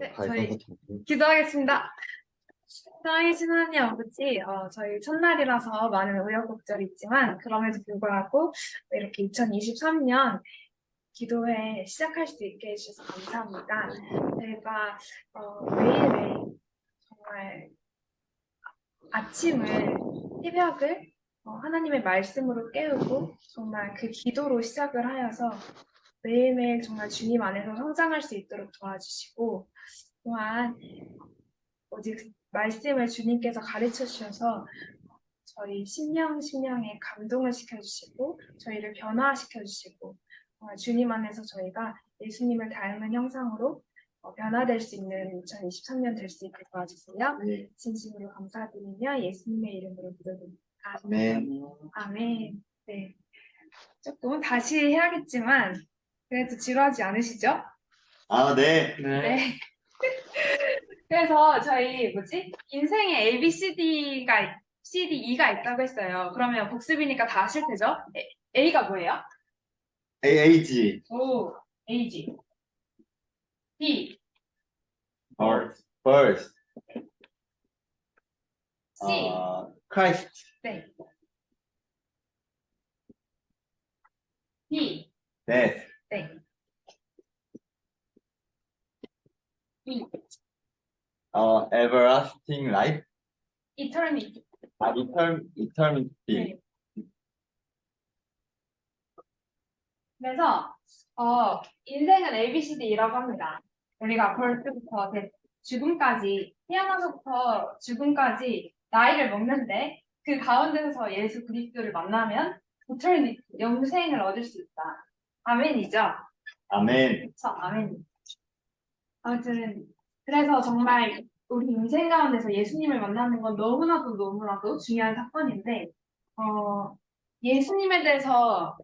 네, 다 있어서 저희 기도하겠습니다. 사랑해주신 하나님 아버지, 저희 첫날이라서 많은 우여곡절이 있지만 그럼에도 불구하고 이렇게 2023년 기도회 시작할 수 있게 해주셔서 감사합니다. 저희가 매일매일 정말 아침을, 새벽을 하나님의 말씀으로 깨우고 정말 그 기도로 시작을 하여서 매일매일 정말 주님 안에서 성장할 수 있도록 도와주시고 또한 오직 말씀을 주님께서 가르쳐 주셔서 저희 심령에 감동을 시켜주시고 저희를 변화시켜 주시고 주님 안에서 저희가 예수님을 닮은 형상으로 변화될 수 있는 2023년 될 수 있게 도와주세요. 네. 진심으로 감사드리며 예수님의 이름으로 기도드립니다. 아멘. 아멘. 네. 조금 다시 해야겠지만 그래도 지루하지 않으시죠? 아, 네. 네. 그래서 저희 인생에 A, B, C, D, E가 있다고 했어요. 그러면 복습이니까 다 아실 테죠? A가 뭐예요? AAG. 오, A지. B, First. C, Christ. 네. D, Death. 네. E, Everlasting life. Eternity. Eternity. 네. 그래서 인생은 A, B, C, D라고 합니다. 우리가 벌써부터 죽음까지 태어나서부터 죽음까지 나이를 먹는데 그 가운데서 예수 그리스도를 만나면 이터니티 영생을 얻을 수 있다. 아멘이죠? 아멘. 그렇죠, 아멘. 아무튼 그래서 정말 우리 인생 가운데서 예수님을 만나는 건 너무나도 중요한 사건인데 예수님에 대해서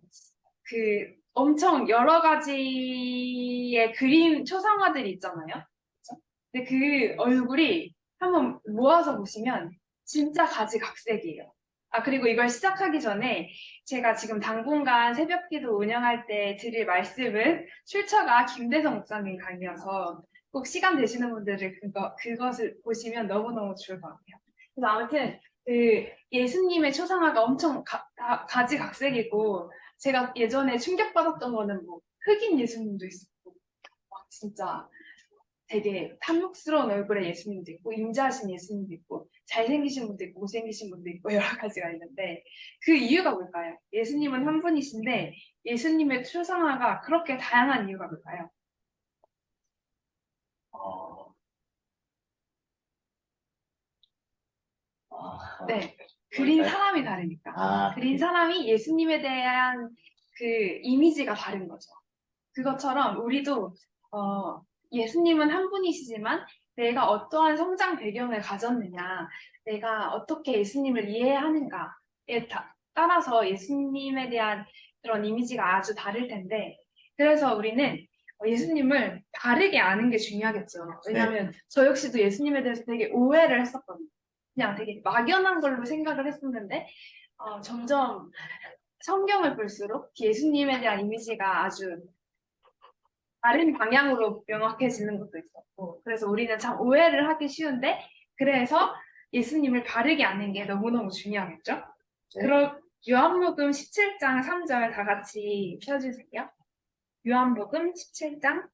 그 엄청 여러 가지의 그림 초상화들이 있잖아요. 그쵸? 근데 그 얼굴이 한번 모아서 보시면 진짜 가지각색이에요. 아, 그리고 이걸 시작하기 전에 제가 지금 당분간 새벽기도 운영할 때 드릴 말씀은 출처가 김대성 목사님 강의여서 꼭 시간 되시는 분들은 그것을 보시면 너무너무 좋을 것 같아요. 그래서 아무튼 그 예수님의 초상화가 엄청 가지각색이고 제가 예전에 충격받았던 거는 뭐 흑인 예수님도 있었고 막 진짜 되게 탐욕스러운 얼굴의 예수님도 있고 인자하신 예수님도 있고 잘생기신 분도 있고 못생기신 분도 있고 여러 가지가 있는데 그 이유가 뭘까요? 예수님은 한 분이신데 예수님의 초상화가 그렇게 다양한 이유가 뭘까요? 어, 네, 그린 사람이 다르니까. 그린 사람이 예수님에 대한 그 이미지가 다른 거죠. 그것처럼 우리도 예수님은 한 분이시지만 내가 어떠한 성장 배경을 가졌느냐, 내가 어떻게 예수님을 이해하는가에 따라서 예수님에 대한 그런 이미지가 아주 다를 텐데, 그래서 우리는 예수님을 바르게 아는 게 중요하겠죠. 왜냐하면 저 역시도 예수님에 대해서 되게 오해를 했었거든요. 그냥 되게 막연한 걸로 생각을 했었는데, 점점 성경을 볼수록 예수님에 대한 이미지가 아주 다른 방향으로 명확해지는 것도 있었고, 그래서 우리는 참 오해를 하기 쉬운데, 그래서 예수님을 바르게 아는 게 너무너무 중요하겠죠? 네. 그럼 요한복음 17장 3절 다 같이 펴주세요. 요한복음 17장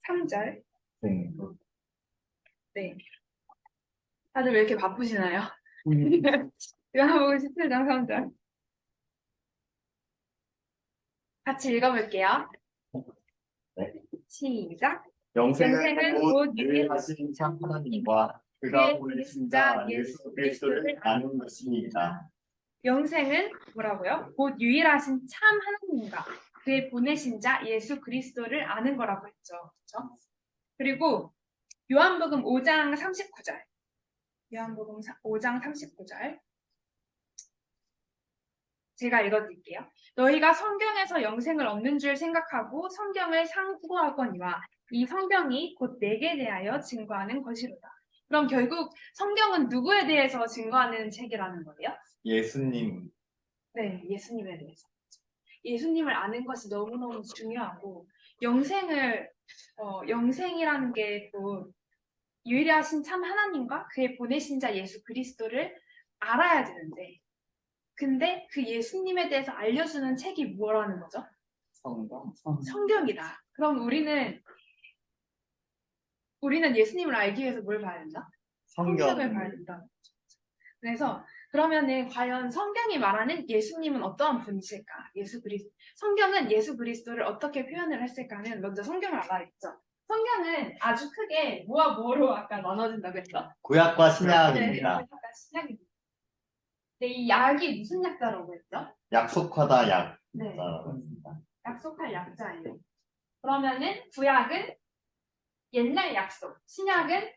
3절. 네. 다들 왜 이렇게 바쁘시나요? 요한복음 17장 3절. 같이 읽어볼게요. 네. 시작. 영생은 곧 유일하신 참 하나님과 그가 보내신 자 예수 그리스도를 아는 것입니다. 영생은 뭐라고요? 곧 유일하신 참 하나님과 그의 보내신 자 예수 그리스도를 아는 거라고 했죠. 그렇죠? 그리고 요한복음 5장 39절. 요한복음 5장 39절. 제가 읽어드릴게요. 너희가 성경에서 영생을 얻는 줄 생각하고 성경을 상고하거니와 이 성경이 곧 내게 대하여 증거하는 것이로다. 그럼 결국 성경은 누구에 대해서 증거하는 책이라는 거예요? 예수님. 네, 예수님에 대해서. 예수님을 아는 것이 너무너무 중요하고 영생이라는 게 또 유일하신 참 하나님과 그의 보내신 자 예수 그리스도를 알아야 되는데, 근데 그 예수님에 대해서 알려주는 책이 뭐라는 거죠? 성경. 성경이다. 그럼 우리는 예수님을 알기 위해서 뭘 봐야 된다? 성경을 봐야 된다. 그래서 그러면은 과연 성경이 말하는 예수님은 어떠한 분이실까? 성경은 예수 그리스도를 어떻게 표현을 했을까는 먼저 성경을 알아야겠죠. 성경은 아주 크게 뭐와 뭐로 아까 나눠진다고 했죠? 구약과 네, 신약입니다. 구약과 신약입니다. 근데 이 약이 무슨 약자라고 했죠? 약속하다 약. 네, 자, 약속할 약자예요. 그러면은 구약은 옛날 약속, 신약은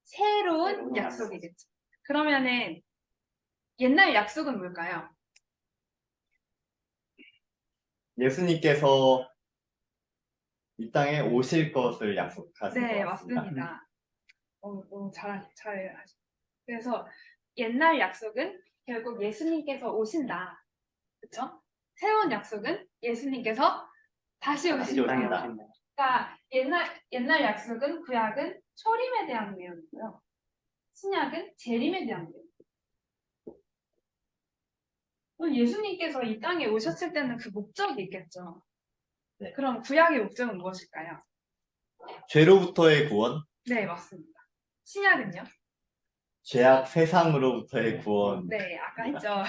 새로운 약속이겠죠. 그러면은 옛날 약속은 뭘까요? 예수님께서 이 땅에 오실 것을 약속하신 네, 것 같습니다. 맞습니다. 너무 잘 아시. 그래서 옛날 약속은 결국 예수님께서 오신다. 그쵸? 새로운 약속은 예수님께서 다시 오신다. 그러니까 옛날 약속은 구약은 초림에 대한 내용이고요. 신약은 재림에 대한 내용. 그럼 예수님께서 이 땅에 오셨을 때는 그 목적이 있겠죠. 네. 그럼 구약의 목적은 무엇일까요? 죄로부터의 구원, 네, 맞습니다. 신약은요? 죄악 세상으로부터의 구원. 네, 아까 했죠.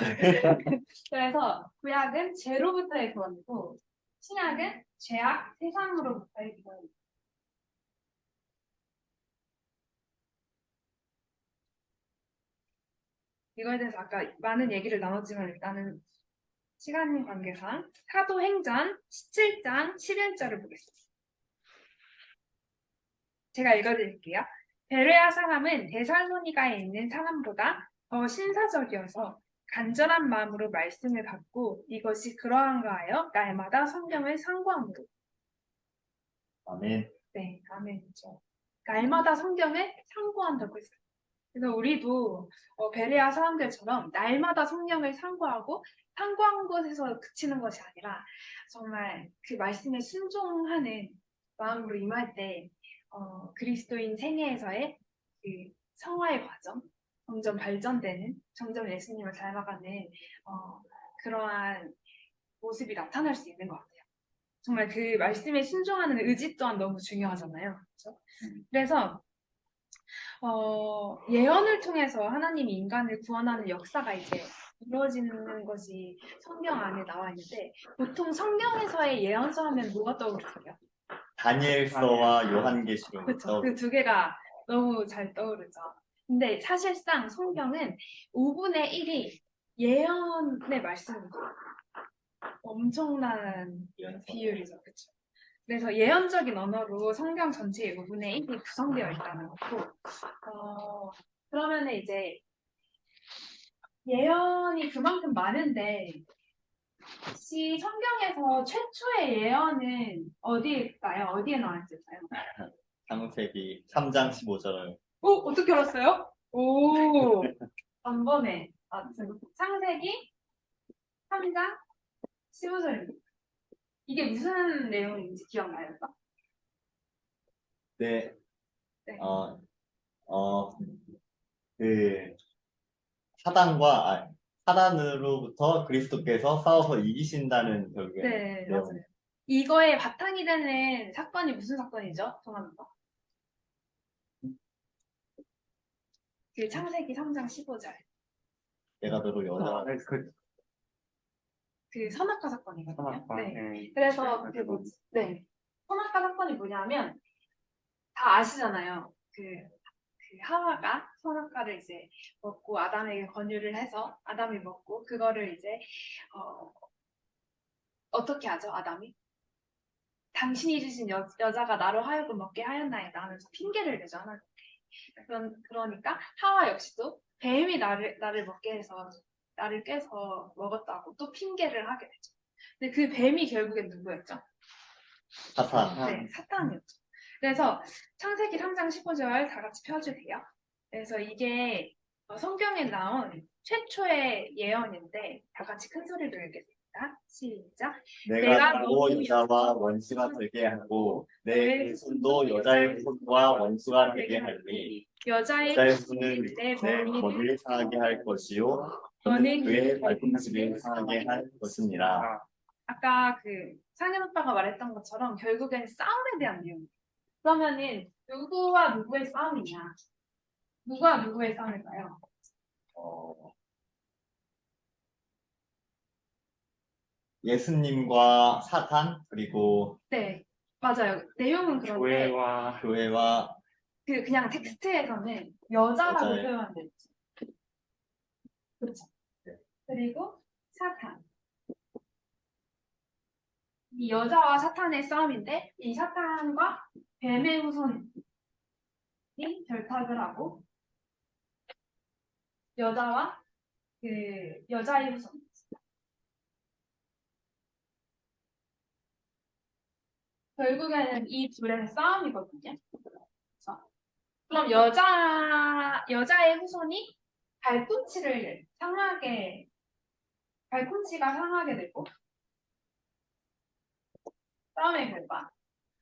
그래서 구약은 죄로부터의 구원이고 신약은 죄악 세상으로부터의 구원입니다. 이거에 대해서 아까 많은 얘기를 나눴지만 일단은 시간 관계상 사도행전 17장 11절을 보겠습니다. 제가 읽어드릴게요. 베레아 사람은 데살로니가에 있는 사람보다 더 신사적이어서 간절한 마음으로 말씀을 받고 이것이 그러한가 하여 날마다 성경을 상고함으로. 아멘. 네, 아멘이죠. 날마다 성경을 상고한다고 했어요. 그래서 우리도 베레아 사람들처럼 날마다 성경을 상고하고 상고한 것에서 그치는 것이 아니라 정말 그 말씀에 순종하는 마음으로 임할 때 그리스도인 생애에서의 그 성화의 과정, 점점 발전되는, 점점 예수님을 닮아가는 그러한 모습이 나타날 수 있는 것 같아요. 정말 그 말씀에 순종하는 의지 또한 너무 중요하잖아요. 그렇죠? 그래서 예언을 통해서 하나님이 인간을 구원하는 역사가 이제 이루어지는 것이 성경 안에 나와 있는데 보통 성경에서의 예언서 하면 뭐가 떠오르세요? 다니엘서와 요한계시록. 그렇죠. 그 두 개가 너무 잘 떠오르죠. 근데 사실상 성경은 5분의 1이 예언의 말씀이고 엄청난 비율이죠. 그렇죠. 그래서 예언적인 언어로 성경 전체의 5분의 1이 구성되어 있다는 거고 그러면 이제 예언이 그만큼 많은데 혹시 성경에서 최초의 예언은 어디일까요? 어디에 나와 있을까요? 창세기 3장 15절. 어떻게 알았어요? 오, 단번에. 창세기 3장 15절입니다. 이게 무슨 내용인지 기억나요? 네. 네. 그 사단으로부터 그리스도께서 싸워서 이기신다는 결국에 네, 내용. 맞아요. 이거의 바탕이 되는 사건이 무슨 사건이죠? 정하는 거. 그 창세기 3장 15절. 내가 너를 여자. 그 선악과 사건이거든요. 선악과, 네. 네. 그래서 네. 선악과 사건이 뭐냐면 다 아시잖아요. 그 하와가 선악과를 이제 먹고 아담에게 권유를 해서 아담이 먹고 그거를 이제 어떻게 하죠? 아담이 당신이 주신 여자가 나로 하여금 먹게 하였나이다 하면서 핑계를 대죠. 하나님께. 그러니까 하와 역시도 뱀이 나를 먹게 해서 나를 깨서 먹었다고 또 핑계를 하게 되죠. 근데 그 뱀이 결국엔 누구였죠? 사탄. 네, 사탄이었죠. 그래서 창세기 3장 15절 다 같이 펴주세요. 그래서 이게 성경에 나온 최초의 예언인데 다 같이 큰 소리로 읽겠습니다. 시작. 내가 너 여자와 원수가 되게 하고 내 손도 여자의 손과 원수가 되게 하니 여자의 손은 내 머리를 상하게 할 것이요 너는 그의 발꿈치를 상하게 할 것이니라. 아까 상현 오빠가 말했던 것처럼 결국엔 싸움에 대한 내용. 그러면은 누구와 누구의 싸움이냐? 누가 누구의 싸움일까요? 예수님과 사탄 그리고 네, 맞아요. 내용은 그런데 교회와 그냥 텍스트에서는 여자라고 여자의- 표현돼 있죠. 그렇죠. 네. 그리고 사탄. 이 여자와 사탄의 싸움인데 이 사탄과 뱀의 후손이 결탁을 하고 여자와 여자의 후손. 결국에는 이 둘의 싸움이거든요. 그래서 그럼 여자의 후손이 발꿈치가 상하게 되고 싸움의 결과.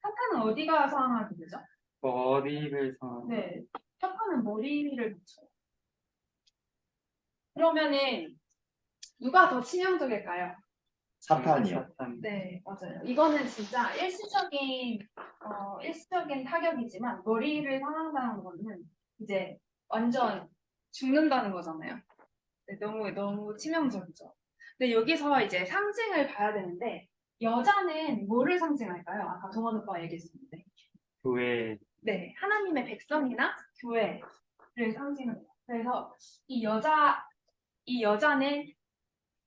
사탄은 어디가 상하게 되죠? 머리를 상. 네, 사탄은 머리를 다쳐요. 그러면은 누가 더 치명적일까요? 사탄이요. 네, 맞아요. 이거는 진짜 일시적인 타격이지만 머리를 상한다는 거는 이제 완전 죽는다는 거잖아요. 네, 너무 치명적이죠. 근데 여기서 이제 상징을 봐야 되는데 여자는 뭐를 상징할까요? 아까 동원 오빠가 얘기했었는데. 교회. 네, 하나님의 백성이나 교회를 상징합니다. 그래서 이 여자는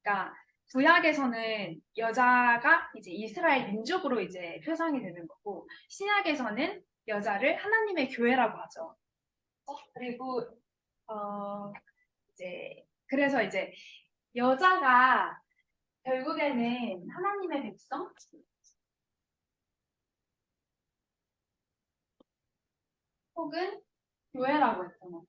그러니까 구약에서는 여자가 이제 이스라엘 민족으로 이제 표상이 되는 거고 신약에서는 여자를 하나님의 교회라고 하죠. 그리고 그래서 이제 여자가 결국에는 하나님의 백성 혹은 교회라고 했잖아요.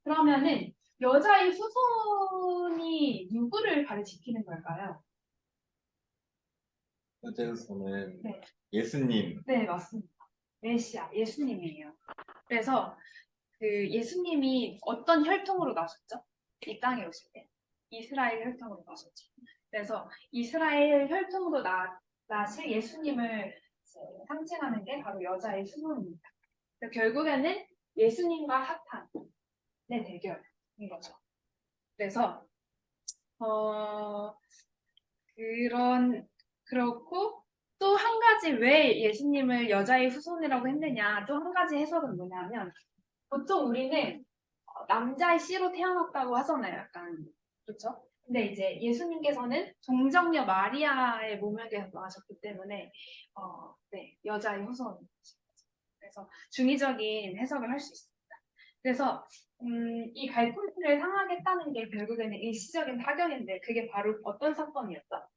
그러면은 여자의 후손이 누구를 가르치는 걸까요? 현재로서는 네. 예수님. 네, 맞습니다. 메시아, 예수님이에요. 그래서 예수님이 어떤 혈통으로 나셨죠? 이 땅에 오실 때. 이스라엘 혈통으로 나셨죠. 그래서 이스라엘 혈통으로 나실 예수님을 상징하는 게 바로 여자의 후손입니다. 결국에는 예수님과 사탄의 대결인 거죠. 그래서 그렇고 또 한 가지 왜 예수님을 여자의 후손이라고 했느냐 또 한 가지 해석은 뭐냐면 보통 우리는 남자의 씨로 태어났다고 하잖아요. 약간 그렇죠? 근데 이제 예수님께서는 동정녀 마리아의 몸에게서 나셨기 때문에 네, 여자의 후손. 그래서 중의적인 해석을 할 수 있습니다. 그래서 이 발꿈치를 상하겠다는 게 결국에는 일시적인 타격인데 그게 바로 어떤 사건이었죠?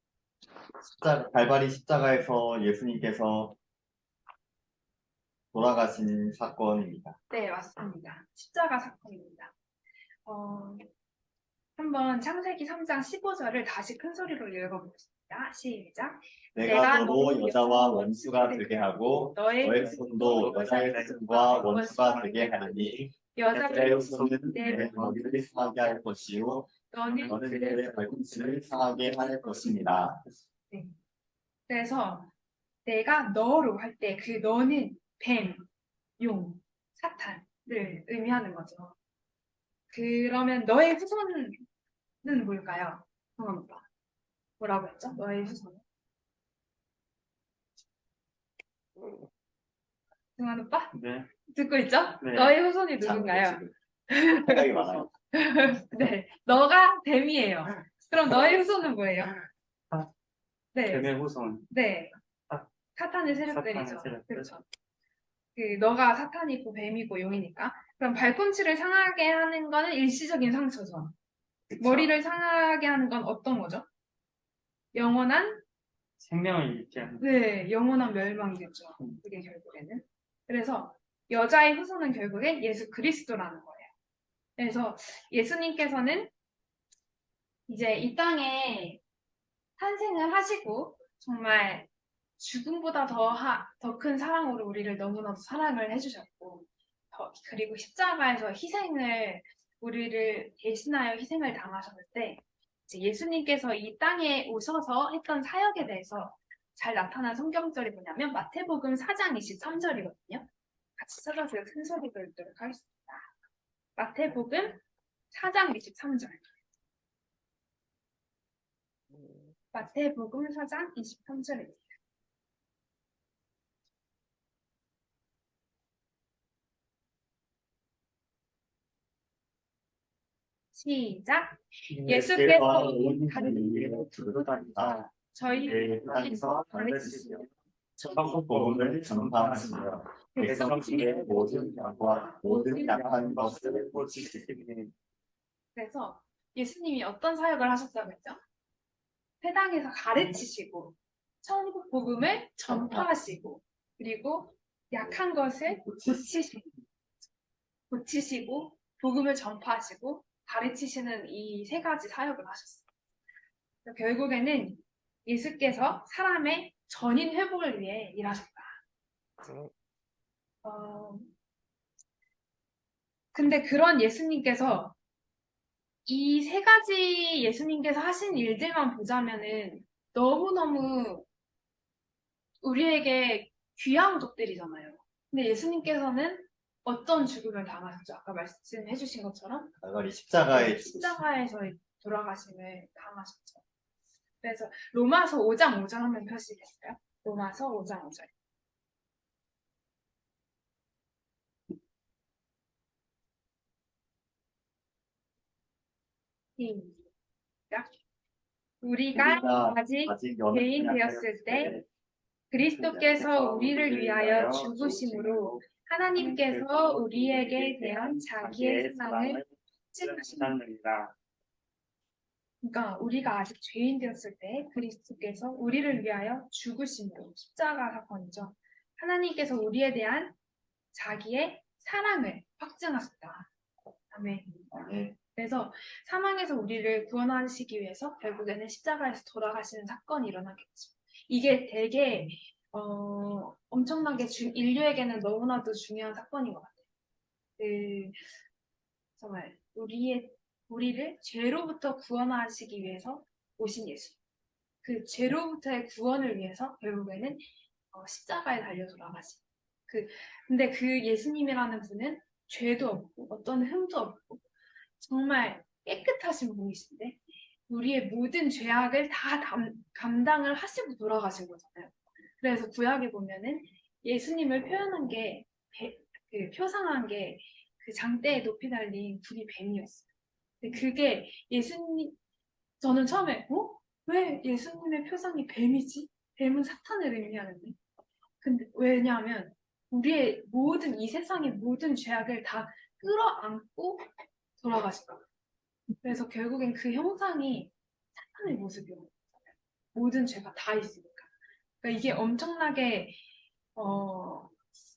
갈바리 십자가에서 예수님께서 돌아가신 사건입니다. 네, 맞습니다. 십자가 사건입니다. 한번 창세기 3장 15절을 다시 큰 소리로 읽어보겠습니다. 시작. 내가 너 여자와 원수가 되게 하고 너의 손도 여자의 손과 원수가 되게 하니 여자의 손은 내 머리를 상하게 할 것이요 너는 내 발꿈치를 상하게 할 것입니다. 네. 그래서 내가 너로 할 때 그 너는 뱀, 용, 사탄을 의미하는 거죠. 그러면 너의 후손은 뭘까요? 성원 오빠. 뭐라고 했죠? 너의 후손은? 승환 오빠? 네. 듣고 있죠? 네. 너의 후손이 누군가요? 생각이 많아요. 네, 너가 뱀이에요. 그럼 너의 후손은 뭐예요? 네, 뱀의 후손. 네, 아, 사탄의 세력들이죠. 사탄의 세력들. 그렇죠. 너가 사탄이고 뱀이고 용이니까. 그럼 발꿈치를 상하게 하는 거는 일시적인 상처죠. 그쵸? 머리를 상하게 하는 건 어떤 거죠? 영원한 생명을 잃게 하는. 네, 영원한 멸망이겠죠. 그게 결국에는. 그래서 여자의 후손은 결국엔 예수 그리스도라는 거예요. 그래서 예수님께서는 이제 이 땅에 탄생을 하시고 정말 죽음보다 더 큰 사랑으로 우리를 너무나도 사랑을 해주셨고 그리고 십자가에서 우리를 대신하여 희생을 당하셨을 때 이제 예수님께서 이 땅에 오셔서 했던 사역에 대해서 잘 나타난 성경절이 뭐냐면 마태복음 4장 23절이거든요. 같이 찾아서 큰 소리로 읽도록 하겠습니다. 마태복음 4장 23절. 마태복음 4장 23절입니다. 시작. 예수께서 온 갈릴리로 두루 다니다 저희를 땅에서 가르치시며 천국 복음을 전파하시며 백성중의 모든 병과 모든 약한 것을 고치시니. 그래서 예수님이 어떤 사역을 하셨다고 했죠? 세상에서 가르치시고 천국 복음을 전파하시고 그리고 약한 것을 고치시고 복음을 전파하시고 가르치시는 이 세 가지 사역을 하셨어요. 결국에는 예수께서 사람의 전인 회복을 위해 일하셨다. 근데 그런 예수님께서 이 세 가지 예수님께서 하신 일들만 보자면은 너무너무 우리에게 귀한 것들이잖아요. 근데 예수님께서는 어떤 죽음을 당하셨죠? 아까 말씀해 주신 것처럼 갈갈이 십자가에 죽으신. 십자가에서 돌아가심을 당하셨죠. 그래서 로마서 5장 5절 한번 펴시겠어요? 로마서 5장 5절. 시작. 우리가 아직 죄인 되었을 때 그리스도께서 우리를 위하여 죽으심으로 하나님께서 우리에게 대한 자기의 사랑을 하십니다. 그러니까 우리가 아직 죄인 되었을 때 그리스도께서 우리를 위하여 죽으심으로 십자가 사건이죠. 하나님께서 우리에 대한 자기의 사랑을 확증하셨다. 아멘. 그래서 사망에서 우리를 구원하시기 위해서 결국에는 십자가에서 돌아가시는 사건이 일어나겠죠. 이게 되게 엄청나게 인류에게는 너무나도 중요한 사건인 것 같아요. 정말 우리를 죄로부터 구원하시기 위해서 오신 예수. 그 죄로부터의 구원을 위해서 결국에는 십자가에 달려 돌아가신. 근데 그 예수님이라는 분은 죄도 없고 어떤 흠도 없고 정말 깨끗하신 분이신데 우리의 모든 죄악을 다 감당을 하시고 돌아가신 거잖아요. 그래서 구약에 보면은 예수님을 표현한 게 표상한 게 그 장대에 높이 달린 불이 뱀이었어요. 근데 그게 저는 처음에 왜 예수님의 표상이 뱀이지? 뱀은 사탄을 의미하는데. 근데 왜냐하면 우리의 이 세상의 모든 죄악을 다 끌어안고 돌아가신 거예요. 그래서 결국엔 그 형상이 사탄의 모습이에요. 모든 죄가 다 있으니까. 그러니까 이게 엄청나게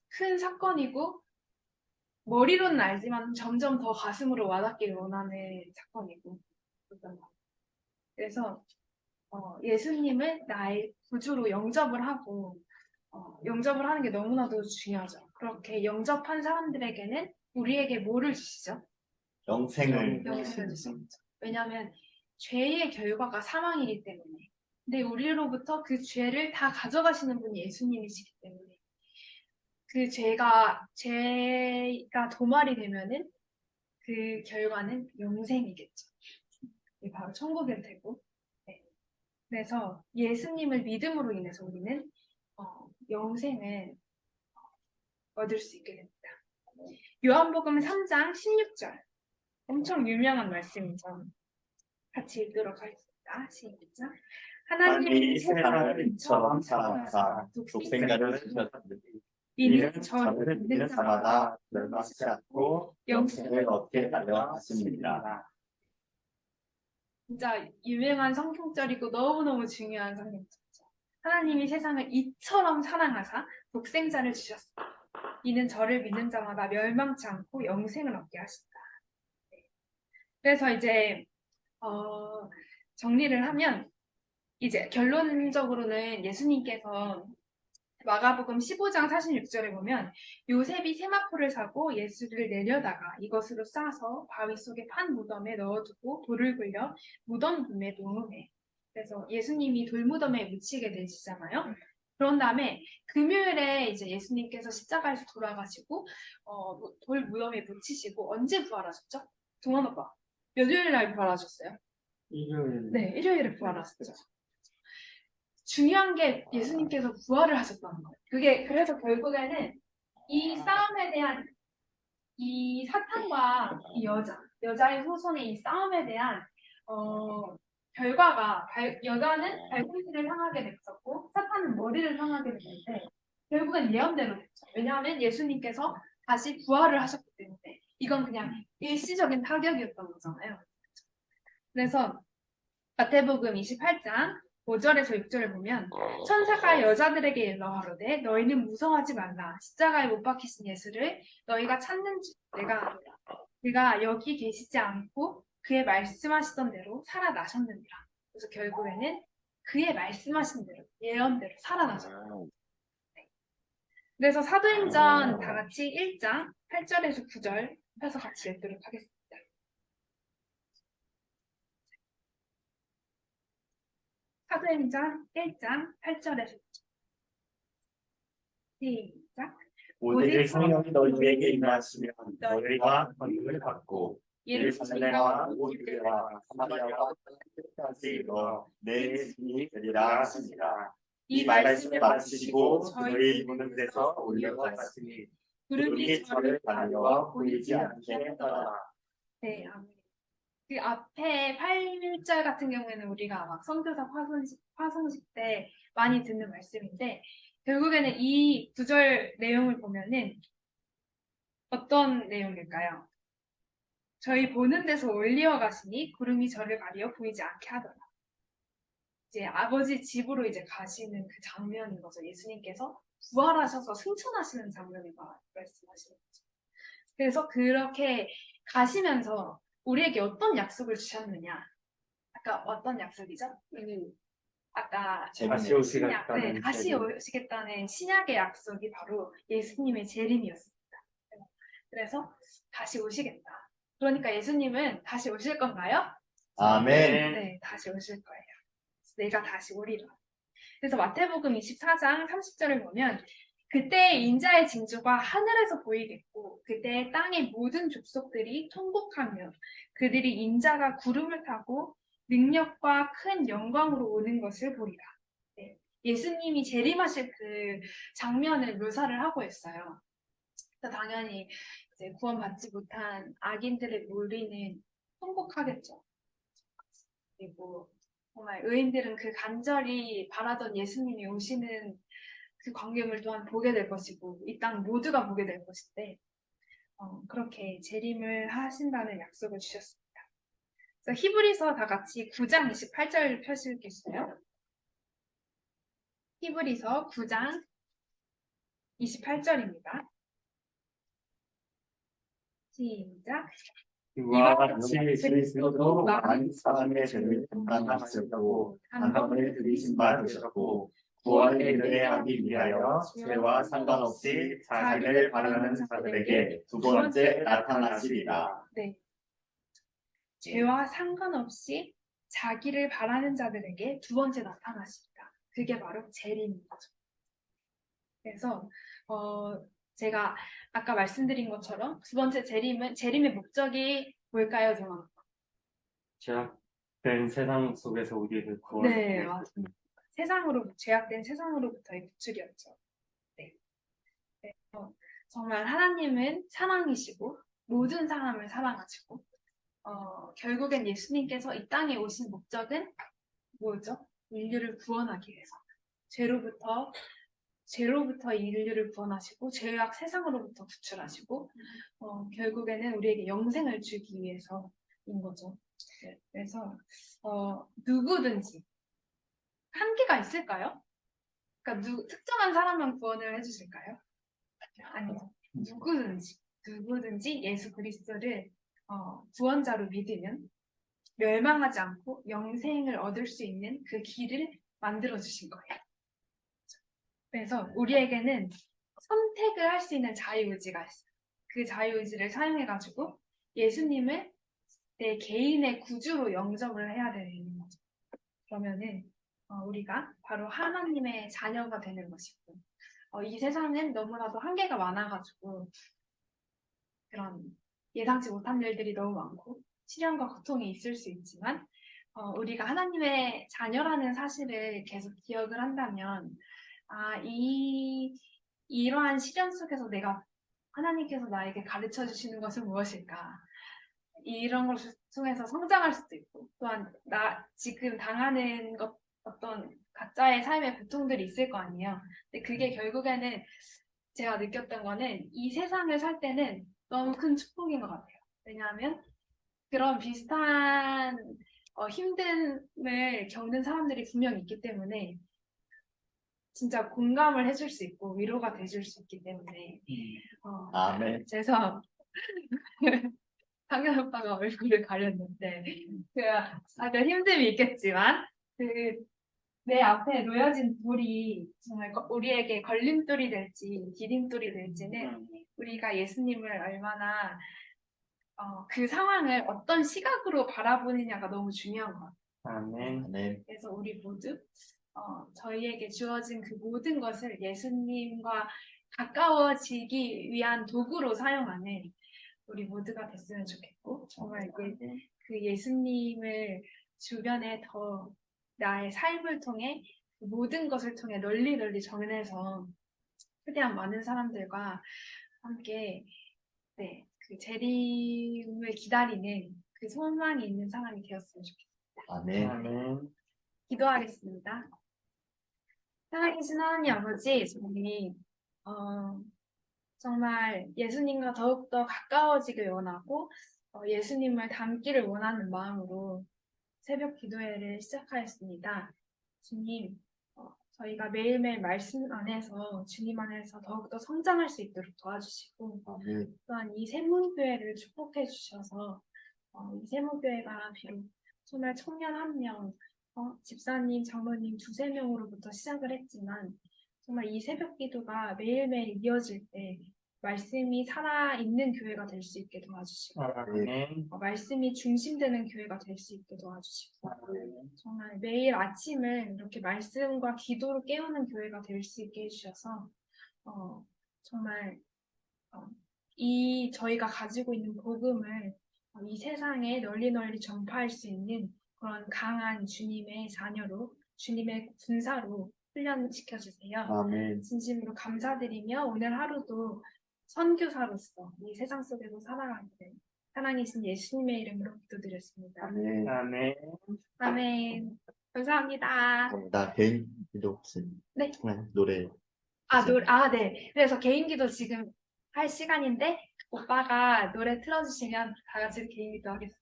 큰 사건이고 머리로는 알지만 점점 더 가슴으로 와닿기를 원하는 사건이고 그랬던 것 같아요. 그래서 예수님을 나의 구주로 영접을 하고 영접을 하는 게 너무나도 중요하죠. 그렇게 영접한 사람들에게는 우리에게 뭐를 주시죠? 영생을 주시죠. 왜냐하면 죄의 결과가 사망이기 때문에. 근데 우리로부터 그 죄를 다 가져가시는 분이 예수님이시기 때문에 그 죄가 도말이 되면은 그 결과는 영생이겠죠. 바로 천국일 테고. 네. 그래서 예수님을 믿음으로 인해서 우리는 영생을 얻을 수 있게 됩니다. 요한복음 3장 16절. 엄청 유명한 말씀이죠. 같이 읽도록 하겠습니다. 시작. 하나님이 세상을 이처럼 사랑하사 독생자를 주셨으니 이는 저를 믿는 자마다 멸망치 않고 영생을 얻게 하려 하십니다. 진짜 유명한 성경절이고 너무너무 중요한 성경절이죠. 하나님이 세상을 이처럼 사랑하사 독생자를 주셨습니다. 이는 저를 믿는 자마다 멸망치 않고 영생을 얻게 하신다. 그래서 이제 정리를 하면 이제 결론적으로는 예수님께서 마가복음 15장 46절에 보면 요셉이 세마포를 사고 예수를 내려다가 이것으로 싸서 바위 속에 판 무덤에 넣어두고 돌을 굴려 무덤 문에 놓음해. 그래서 예수님이 돌무덤에 묻히게 되시잖아요. 그런 다음에 금요일에 이제 예수님께서 십자가에서 돌아가시고 돌 무덤에 묻히시고 언제 부활하셨죠? 동원 오빠 몇 요일 날 부활하셨어요? 일요일. 네, 일요일에 부활하셨죠. 중요한 게 예수님께서 부활을 하셨다는 거예요. 그게 그래서 결국에는 이 싸움에 대한 이 사탄과 이 여자의 후손의 이 싸움에 대한 결과가 여자는 발꿈치를 향하게 됐었고 사탄은 머리를 향하게 됐는데 결국엔 예언대로 됐죠. 왜냐하면 예수님께서 다시 부활을 하셨기 때문에 이건 그냥 일시적인 타격이었던 거잖아요. 그래서 마태복음 28장 5절에서 6절을 보면 천사가 여자들에게 일러 가로되 너희는 무서워하지 말라 십자가에 못 박히신 예수를 너희가 찾는 줄 내가 여기 계시지 않고 그의 말씀하시던 대로 살아나셨느니라. 그래서 결국에는 그의 말씀하신 대로 예언대로 살아나셨다. 그래서 사도행전 다 같이 1장 8절에서 9절 해서 같이 읽도록 하겠습니다. 사도행전 1장 8절에서 9절. 시작. 오직 성령이 너희에게 임하시면 너희가 권능을 받고 예루살렘과 온 유대와 사마리아와 끝까지 이르러 내 증인이 되리라 하시니라. 이 말씀을 마치시고 저희 보는 데서 올려가시니 구름이 저를 가려워 보이지 않게 했더라. 네, 아멘. 그 앞에 8절 같은 경우에는 우리가 막 선교사 화성식 때 많이 듣는 말씀인데 결국에는 이 구절 내용을 보면은 어떤 내용일까요? 저희 보는 데서 올리어 가시니 구름이 저를 가리어 보이지 않게 하더라. 이제 아버지 집으로 이제 가시는 그 장면인 거죠. 예수님께서 부활하셔서 승천하시는 장면을 말씀하시는 거죠. 그래서 그렇게 가시면서 우리에게 어떤 약속을 주셨느냐? 아까 어떤 약속이죠? 아까 다시 오시겠다는 네, 다시 오시겠다는 신약의 약속이 바로 예수님의 재림이었습니다. 그래서 다시 오시겠다. 그러니까 예수님은 다시 오실 건가요? 아멘. 네, 다시 오실 거예요. 내가 다시 오리라. 그래서 마태복음 24장 30절을 보면 그때 인자의 징조가 하늘에서 보이겠고 그때 땅의 모든 족속들이 통곡하며 그들이 인자가 구름을 타고 능력과 큰 영광으로 오는 것을 보리라. 네. 예수님이 재림하실 그 장면을 묘사를 하고 있어요. 그래서 당연히 이제 구원받지 못한 악인들의 무리는 통곡하겠죠. 그리고 정말 의인들은 그 간절히 바라던 예수님이 오시는 그 광경을 또한 보게 될 것이고 이 땅 모두가 보게 될 것인데 그렇게 재림을 하신다는 약속을 주셨습니다. 그래서 히브리서 다 같이 9장 28절 펴실겠어요? 히브리서 9장 28절입니다. 시작. 이와 같이 그리스도도 많은 사람의 죄를 담당하셨고 단번에 들이신 바 되셨고 구원에 이르하기 위하여 죄와 상관없이 자기를 바라는 자들에게 두 번째 나타나시리라. 네. 죄와 상관없이 자기를 바라는 자들에게 두 번째 나타나십니다. 그게 바로 재림인 거죠. 그래서 제가 아까 말씀드린 것처럼 두 번째 재림의 목적이 뭘까요, 정원? 죄악된 세상 속에서 우리를 구원. 네, 맞습니다. 죄악된 세상으로부터의 구출이었죠. 네. 그래서 정말 하나님은 사랑이시고 모든 사람을 사랑하시고 결국엔 예수님께서 이 땅에 오신 목적은 뭐죠? 인류를 구원하기 위해서 죄로부터 인류를 구원하시고 죄악 세상으로부터 구출하시고 결국에는 우리에게 영생을 주기 위해서인 거죠. 그래서 누구든지 한계가 있을까요? 그러니까 특정한 사람만 구원을 해주실까요? 아니죠. 누구든지 예수 그리스도를 구원자로 믿으면 멸망하지 않고 영생을 얻을 수 있는 그 길을 만들어 주신 거예요. 그래서 우리에게는 선택을 할 수 있는 자유의지가 있어요. 그 자유의지를 사용해가지고 예수님을 내 개인의 구주로 영접을 해야 되는 거죠. 그러면은 우리가 바로 하나님의 자녀가 되는 것이고, 이 세상은 너무나도 한계가 많아가지고 그런 예상치 못한 일들이 너무 많고 시련과 고통이 있을 수 있지만, 우리가 하나님의 자녀라는 사실을 계속 기억을 한다면, 이러한 시련 속에서 내가 하나님께서 나에게 가르쳐 주시는 것은 무엇일까? 이런 걸 통해서 성장할 수도 있고, 또한 나 지금 당하는 어떤 각자의 삶의 고통들이 있을 거 아니에요. 근데 그게 결국에는 제가 느꼈던 거는 이 세상을 살 때는 너무 큰 축복인 것 같아요. 왜냐하면 그런 비슷한 힘듦을 겪는 사람들이 분명히 있기 때문에 진짜 공감을 해줄 수 있고 위로가 돼줄 수 있기 때문에 아멘. 그래서 상현 오빠가 얼굴을 가렸는데 그 힘듦이 있겠지만 내 앞에 놓여진 돌이 정말 우리에게 걸림돌이 될지 디딤돌이 될지는 우리가 예수님을 얼마나 그 상황을 어떤 시각으로 바라보느냐가 너무 중요한 것 같아요. 아멘. 아멘. 그래서 우리 모두 저희에게 주어진 그 모든 것을 예수님과 가까워지기 위한 도구로 사용하는 우리 모두가 됐으면 좋겠고, 정말 그 예수님을 주변에 더 나의 삶을 통해 그 모든 것을 통해 널리 널리 전해서 최대한 많은 사람들과 함께 그 재림을 기다리는 그 소망이 있는 사람이 되었으면 좋겠습니다. 아멘. 아멘. 기도하겠습니다. 살아계신 하나님 아버지, 저희 정말 예수님과 더욱더 가까워지길 원하고 예수님을 닮기를 원하는 마음으로 새벽 기도회를 시작하였습니다. 주님, 저희가 매일매일 말씀 안에서 주님 안에서 더욱더 성장할 수 있도록 도와주시고 아멘. 또한 이 세문교회를 축복해 주셔서 이 세문교회가 비록 정말 청년 1명, 집사님, 장로님 2~3명으로부터 시작을 했지만 정말 이 새벽 기도가 매일매일 이어질 때 말씀이 살아있는 교회가 될 수 있게 도와주시고 아멘. 말씀이 중심되는 교회가 될 수 있게 도와주시고 정말 매일 아침을 이렇게 말씀과 기도로 깨우는 교회가 될 수 있게 해주셔서 정말 이 저희가 가지고 있는 복음을 이 세상에 널리 널리 전파할 수 있는 그런 강한 주님의 자녀로 주님의 군사로 훈련시켜주세요. 아멘. 진심으로 감사드리며 오늘 하루도 선교사로서 이 세상 속에서 살아가는 사랑이신 예수님의 이름으로 기도드렸습니다. 아멘. 아멘. 아멘. 감사합니다. 나 개인 기도 혹시 네. 노래 네. 그래서 개인 기도 지금 할 시간인데 오빠가 노래 틀어주시면 다 같이 개인 기도 하겠습니다.